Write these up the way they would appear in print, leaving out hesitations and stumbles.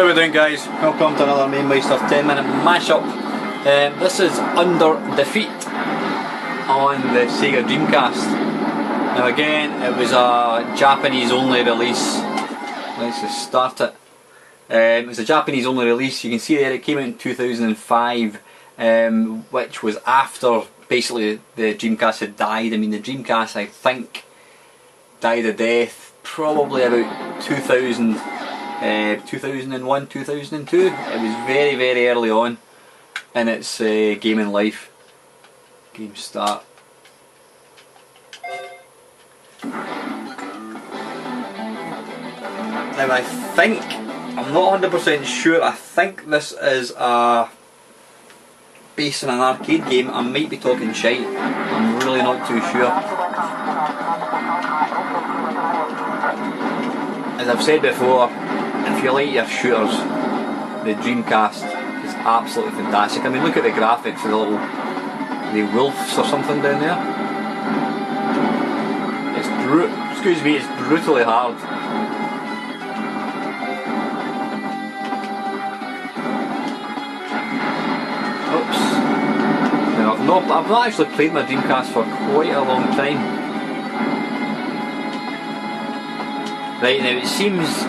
How we doing, guys? Welcome to another Mamemeister 10-minute mashup. This is Under Defeat on the Sega Dreamcast. Now again, it was a Japanese only release. Let's just start it. It was a Japanese only release. You can see there it came out in 2005, which was after basically the Dreamcast had died. I mean, the Dreamcast, I think, died a death probably about 2001, 2002. It was very, very early on in its gaming life. Game start. Now I think, I'm not 100% sure, I think this is based on an arcade game. I might be talking shite, I'm really not too sure. As I've said before, if you like your shooters, the Dreamcast is absolutely fantastic. I mean, look at the graphics of the wolves or something down there. It's it's brutally hard. Oops. Now I've not actually played my Dreamcast for quite a long time. Right, now it seems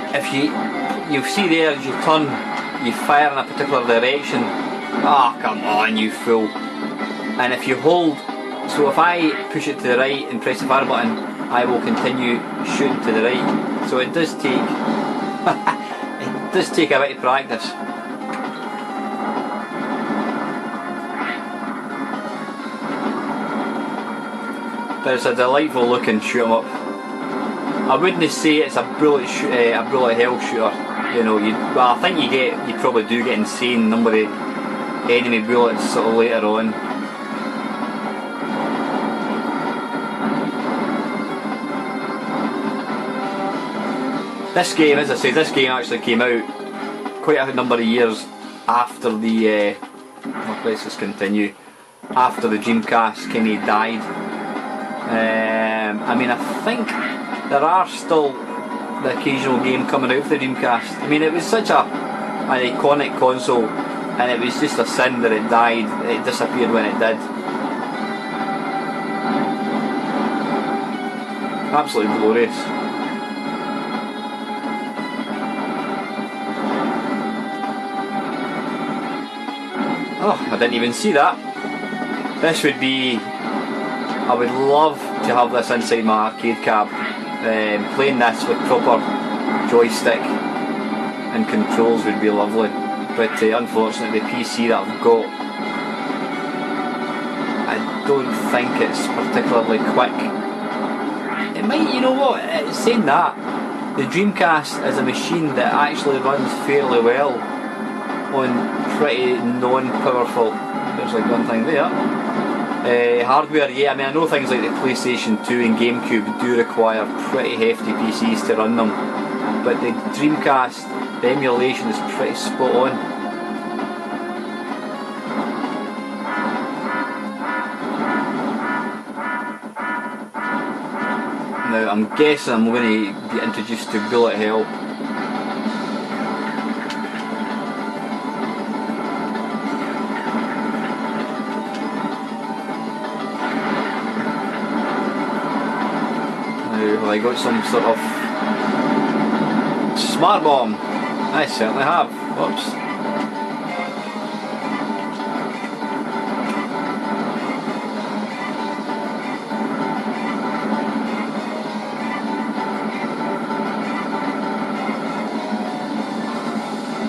if you'll see there as you turn, you fire in a particular direction. Ah, come on, you fool. And if you hold, so if I push it to the right and press the fire button, I will continue shooting to the right. So it does take it does take a bit of practice. But it's a delightful looking shoot 'em up. I wouldn't say it's a bullet hell shooter. You know, well, I think you probably do get insane number of enemy bullets sort of later on. This game, as I say, this game actually came out quite a number of years after the. Let's just continue. After the Dreamcast kind of died. I mean, I think there are still the occasional game coming out for the Dreamcast. I mean, it was such an iconic console, and it was just a sin that it died. It disappeared when it did. Absolutely glorious. Oh, I didn't even see that. This would be... I would love to have this inside my arcade cab. Playing this with proper joystick and controls would be lovely, but unfortunately the PC that I've got, I don't think it's particularly quick. It might, you know what, saying that, the Dreamcast is a machine that actually runs fairly well on pretty non-powerful, there's like one thing there. Hardware, yeah, I mean, I know things like the PlayStation 2 and GameCube do require pretty hefty PCs to run them, but the Dreamcast, the emulation is pretty spot on. Now, I'm guessing I'm going to get introduced to bullet hell. Have I got some sort of smart bomb? I certainly have. Whoops.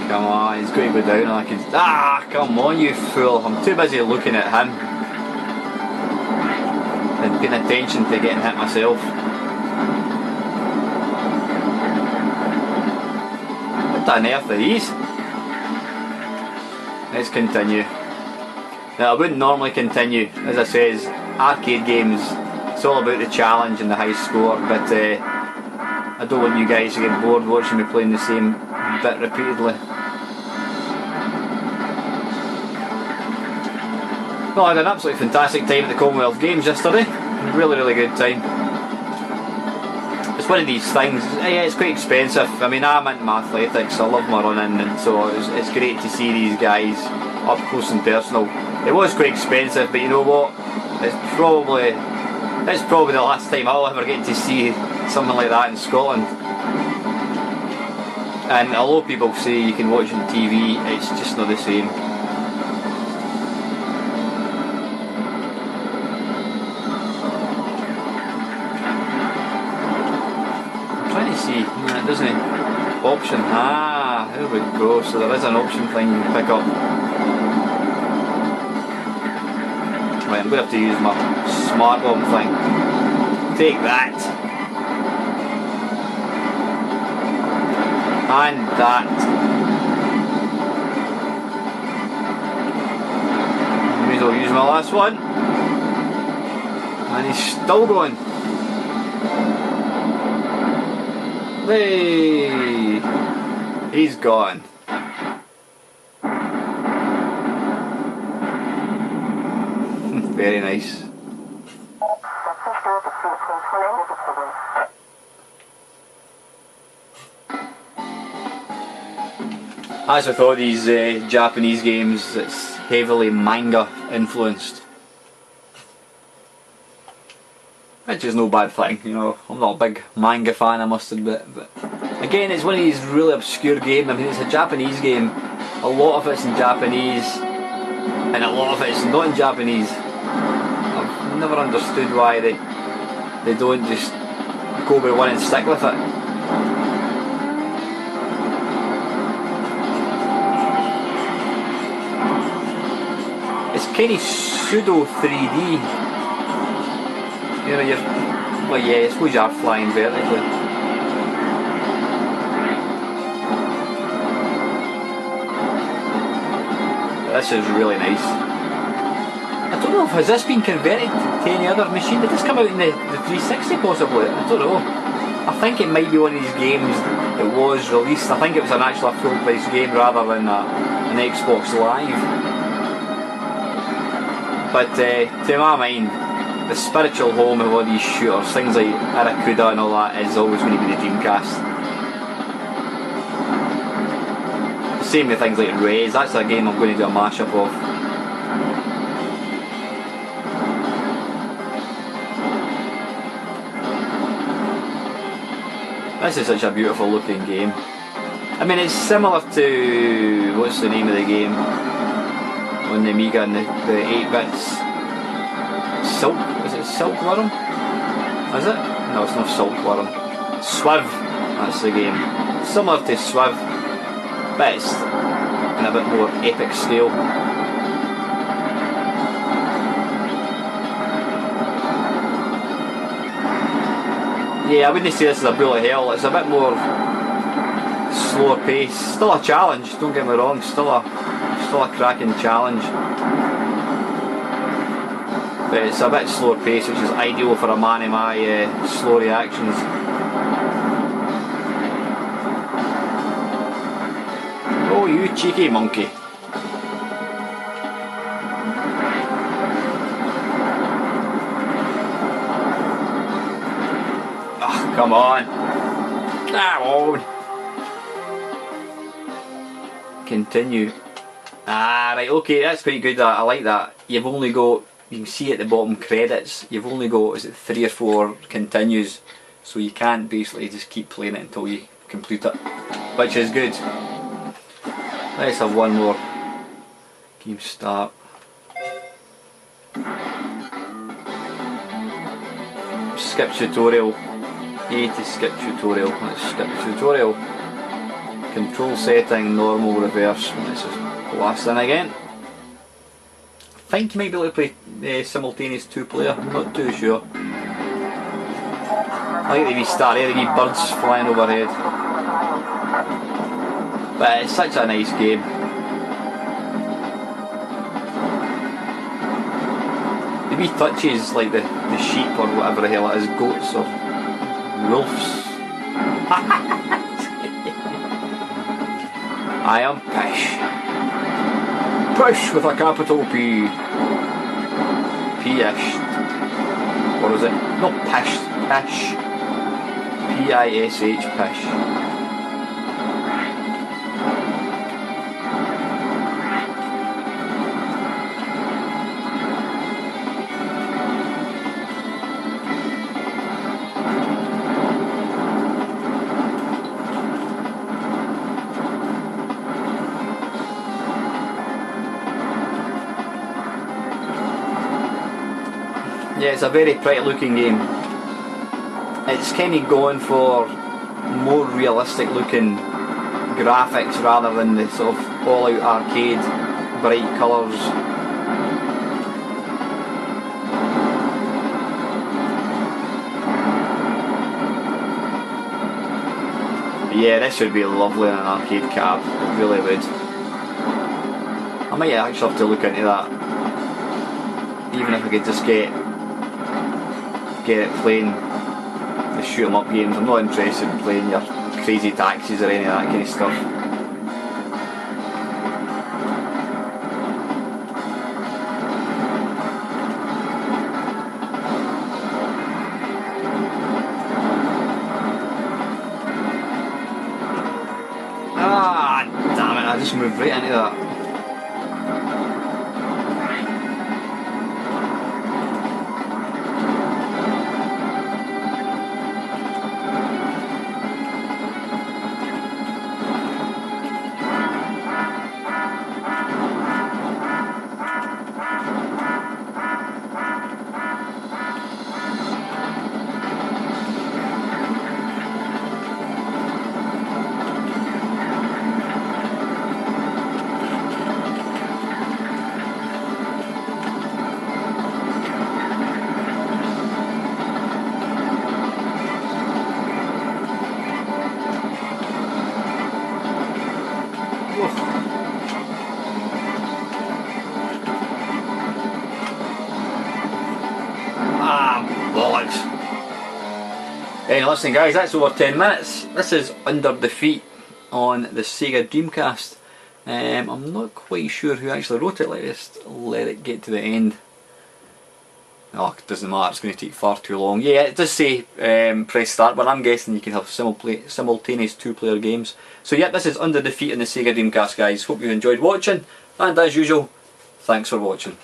Come on, he's going to go down and I can... Ah, come on, you fool. I'm too busy looking at him and paying attention to getting hit myself. What on earth are these? Let's continue. Now, I wouldn't normally continue. As I says, arcade games, it's all about the challenge and the high score, but I don't want you guys to get bored watching me playing the same bit repeatedly. Well, I had an absolutely fantastic time at the Commonwealth Games yesterday. Really, really good time. As it's one of these things. Yeah, it's quite expensive. I mean, I'm into my athletics, I love my running, and so it's great to see these guys up close and personal. It was quite expensive, but you know what? It's probably the last time I'll ever get to see something like that in Scotland. And although people say you can watch it on TV, it's just not the same. I'm trying to see, it doesn't option. Ah, there we go. So there is an option thing you can pick up. Right, I'm going to have to use my smart bomb thing. Take that. And that. May as well use my last one. And he's still going. Hey! He's gone. Very nice. As with all these Japanese games, it's heavily manga influenced. Which is no bad thing, you know. I'm not a big manga fan, I must admit, but again, it's one of these really obscure games. I mean, it's a Japanese game. A lot of it's in Japanese, and a lot of it's not in Japanese. I've never understood why they don't just go with one and stick with it. It's kind of pseudo 3D. You know, well, yeah, I suppose you are flying vertically. But this is really nice. I don't know, has this been converted to any other machine? Did this come out in the 360 possibly? I don't know. I think it might be one of these games that was released. I think it was an actual full price game rather than an Xbox Live. But to my mind, the spiritual home of all these shooters, things like Arakuda and all that, is always going to be the Dreamcast. Same with things like Rez, that's a game I'm going to do a mashup of. This is such a beautiful looking game. I mean, it's similar to, what's the name of the game on the Amiga and the 8-bits? Silk? Is it Silkworm? Is it? No, it's not Silkworm. Swiv, that's the game. Similar to Swiv, but it's in a bit more epic scale. Yeah, I wouldn't say this is a bullet hell, it's a bit more slower pace. Still a challenge, don't get me wrong, still a cracking challenge. But it's a bit slower pace, which is ideal for a man in my slow reactions. Oh, you cheeky monkey. Ah, come on. Come on. Continue. Ah, right, okay, that's quite good. I like that. You've only got, you can see at the bottom credits, you've only got, is it 3 or 4 continues, so you can't basically just keep playing it until you complete it, which is good. Let's have one more. Game start. Skip tutorial. A to skip tutorial. Let's skip tutorial. Control setting, normal, reverse. Let's just blast in again. I think you might be able to play simultaneous 2-player, I'm not too sure. I like the wee star there, the wee birds flying overhead. But it's such a nice game. The wee touches like the sheep or whatever the hell it is, goats or wolves. I am Pish. Pish with a capital P. P-ish. Or is it? Not Pish. Pish. Pish, Pish. Yeah, it's a very pretty looking game. It's kind of going for more realistic looking graphics rather than the sort of all out arcade bright colours. Yeah, this would be lovely in an arcade cab, it really would. I might actually have to look into that, even if I could just get it playing the shoot 'em up games. I'm not interested in playing your crazy taxis or any of that kind of stuff. Ah, damn it, I just moved right into that. Bollocks. Anyway, listen guys, that's over 10 minutes. This is Under the Feet on the Sega Dreamcast. I'm not quite sure who actually wrote it. Let's let it get to the end. Oh, it doesn't matter, it's going to take far too long. Yeah, it does say press start, but I'm guessing you can have simultaneous two-player games. So yeah, this is Under the Feet on the Sega Dreamcast guys. Hope you enjoyed watching, and as usual, thanks for watching.